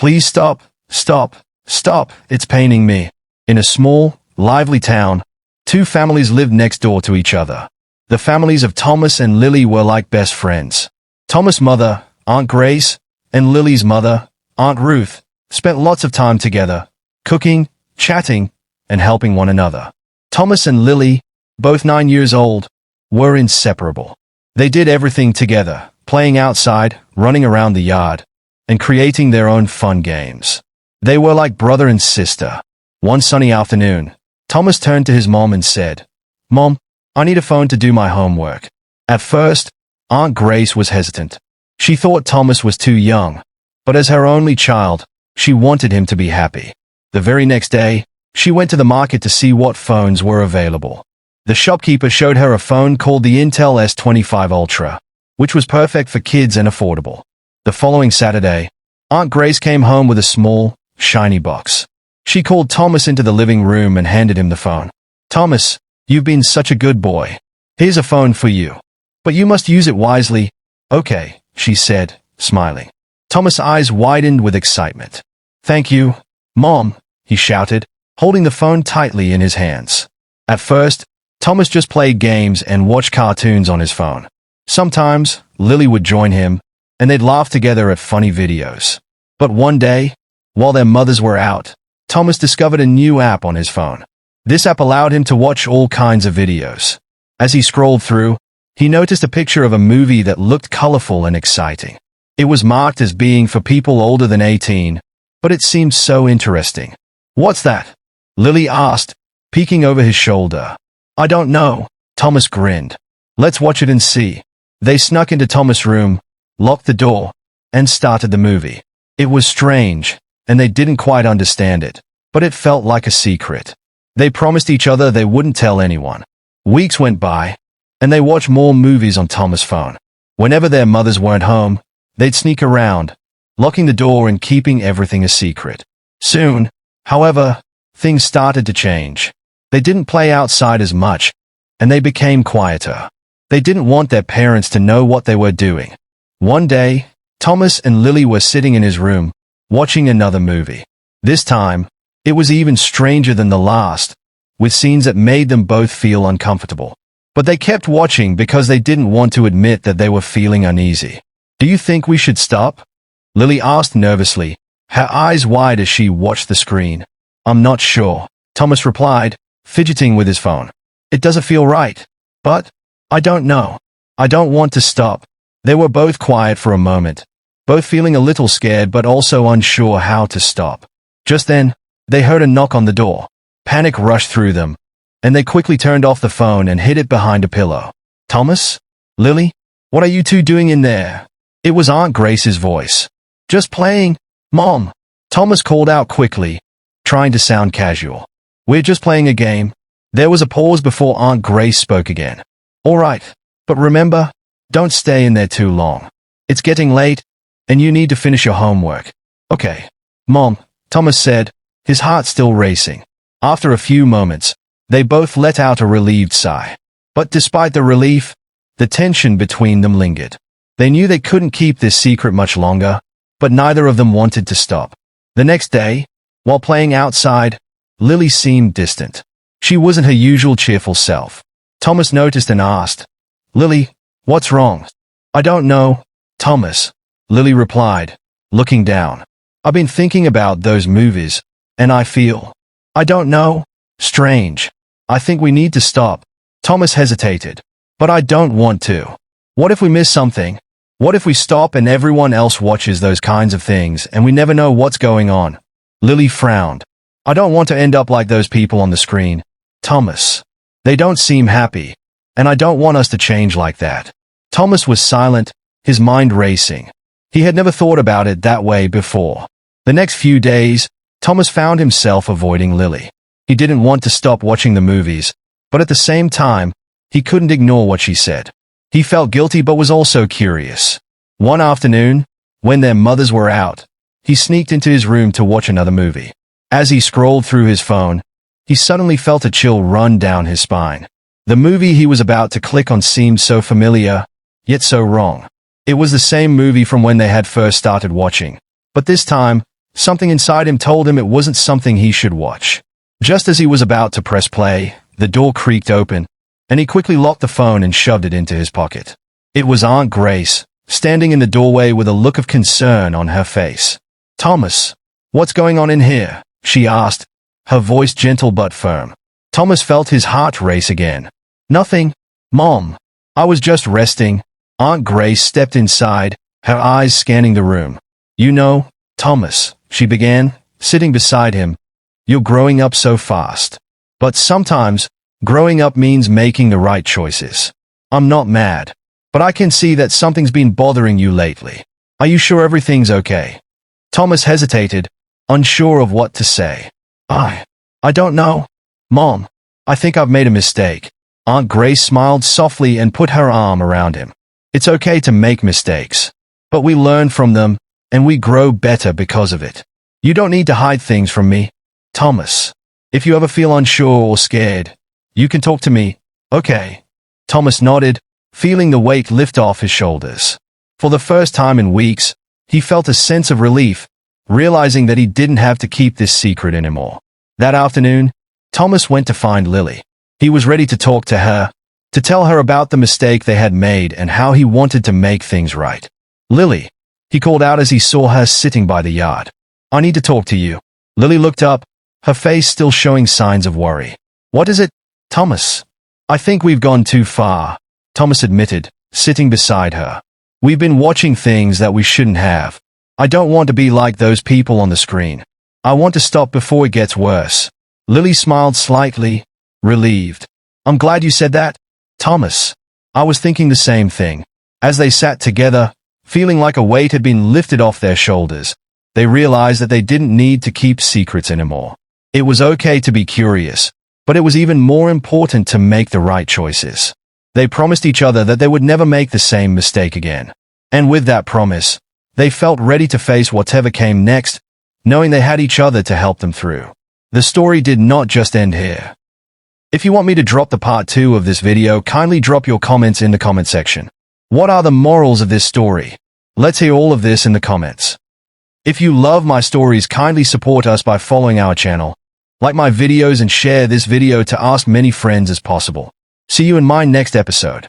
Please stop, stop, stop, it's paining me. In a small, lively town, two families lived next door to each other. The families of Thomas and Lily were like best friends. Thomas' mother, Aunt Grace, and Lily's mother, Aunt Ruth, spent lots of time together, cooking, chatting, and helping one another. Thomas and Lily, both 9 years old, were inseparable. They did everything together, playing outside, running around the yard, and creating their own fun games. They were like brother and sister. One sunny afternoon, Thomas turned to his mom and said, "Mom, I need a phone to do my homework." At first, Aunt Grace was hesitant. She thought Thomas was too young, but as her only child, she wanted him to be happy. The very next day, she went to the market to see what phones were available. The shopkeeper showed her a phone called the Intel S25 Ultra, which was perfect for kids and affordable. The following Saturday, Aunt Grace came home with a small, shiny box. She called Thomas into the living room and handed him the phone. "Thomas, you've been such a good boy. Here's a phone for you. But you must use it wisely." "Okay," she said, smiling. Thomas' eyes widened with excitement. "Thank you, Mom," he shouted, holding the phone tightly in his hands. At first, Thomas just played games and watched cartoons on his phone. Sometimes, Lily would join him, and they'd laugh together at funny videos. But one day, while their mothers were out, Thomas discovered a new app on his phone. This app allowed him to watch all kinds of videos. As he scrolled through, he noticed a picture of a movie that looked colorful and exciting. It was marked as being for people older than 18, but it seemed so interesting. "What's that?" Lily asked, peeking over his shoulder. "I don't know," Thomas grinned. "Let's watch it and see." They snuck into Thomas' room, locked the door, and started the movie. It was strange, and they didn't quite understand it, but it felt like a secret. They promised each other they wouldn't tell anyone. Weeks went by, and they watched more movies on Thomas' phone. Whenever their mothers weren't home, they'd sneak around, locking the door and keeping everything a secret. Soon, however, things started to change. They didn't play outside as much, and they became quieter. They didn't want their parents to know what they were doing. One day, Thomas and Lily were sitting in his room, watching another movie. This time, it was even stranger than the last, with scenes that made them both feel uncomfortable. But they kept watching because they didn't want to admit that they were feeling uneasy. "Do you think we should stop?" Lily asked nervously, her eyes wide as she watched the screen. "I'm not sure," Thomas replied, fidgeting with his phone. "It doesn't feel right. But I don't know. I don't want to stop." They were both quiet for a moment, both feeling a little scared but also unsure how to stop. Just then, they heard a knock on the door. Panic rushed through them, and they quickly turned off the phone and hid it behind a pillow. "Thomas? Lily? What are you two doing in there?" It was Aunt Grace's voice. "Just playing, Mom," Thomas called out quickly, trying to sound casual. "We're just playing a game." There was a pause before Aunt Grace spoke again. "All right, but remember, don't stay in there too long. It's getting late, and you need to finish your homework." "Okay, Mom," Thomas said, his heart still racing. After a few moments, they both let out a relieved sigh. But despite the relief, the tension between them lingered. They knew they couldn't keep this secret much longer, but neither of them wanted to stop. The next day, while playing outside, Lily seemed distant. She wasn't her usual cheerful self. Thomas noticed and asked, "Lily, what's wrong?" "I don't know, Thomas," Lily replied, looking down. "I've been thinking about those movies, and I feel, I don't know, strange. I think we need to stop." Thomas hesitated. "But I don't want to. What if we miss something? What if we stop and everyone else watches those kinds of things and we never know what's going on?" Lily frowned. "I don't want to end up like those people on the screen, Thomas. They don't seem happy, and I don't want us to change like that." Thomas was silent, his mind racing. He had never thought about it that way before. The next few days, Thomas found himself avoiding Lily. He didn't want to stop watching the movies, but at the same time, he couldn't ignore what she said. He felt guilty but was also curious. One afternoon, when their mothers were out, he sneaked into his room to watch another movie. As he scrolled through his phone, he suddenly felt a chill run down his spine. The movie he was about to click on seemed so familiar, yet so wrong. It was the same movie from when they had first started watching, but this time, Something inside him told him it wasn't something he should watch. Just as he was about to press play, the door creaked open, and he quickly locked the phone and shoved it into his pocket. It was Aunt Grace, standing in the doorway with a look of concern on her face. "Thomas, what's going on in here?" she asked, her voice gentle but firm. Thomas felt his heart race again. "Nothing, Mom. I was just resting." Aunt Grace stepped inside, her eyes scanning the room. "You know, Thomas," she began, sitting beside him, "you're growing up so fast. But sometimes, growing up means making the right choices. I'm not mad, but I can see that something's been bothering you lately. Are you sure everything's okay?" Thomas hesitated, unsure of what to say. I don't know. Mom, I think I've made a mistake." Aunt Grace smiled softly and put her arm around him. "It's okay to make mistakes, but we learn from them, and we grow better because of it. You don't need to hide things from me, Thomas. If you ever feel unsure or scared, you can talk to me, okay?" Thomas nodded, feeling the weight lift off his shoulders. For the first time in weeks, he felt a sense of relief, realizing that he didn't have to keep this secret anymore. That afternoon, Thomas went to find Lily. He was ready to talk to her, to tell her about the mistake they had made and how he wanted to make things right. "Lily," he called out as he saw her sitting by the yard. "I need to talk to you." Lily looked up, her face still showing signs of worry. "What is it, Thomas?" "I think we've gone too far," Thomas admitted, sitting beside her. "We've been watching things that we shouldn't have. I don't want to be like those people on the screen. I want to stop before it gets worse." Lily smiled slightly, relieved. "I'm glad you said that, Thomas. I was thinking the same thing." As they sat together, feeling like a weight had been lifted off their shoulders, they realized that they didn't need to keep secrets anymore. It was okay to be curious, but it was even more important to make the right choices. They promised each other that they would never make the same mistake again. And with that promise, they felt ready to face whatever came next, knowing they had each other to help them through. The story did not just end here. If you want me to drop the part 2 of this video, kindly drop your comments in the comment section. What are the morals of this story? Let's hear all of this in the comments. If you love my stories, kindly support us by following our channel, like my videos and share this video to as many friends as possible. See you in my next episode.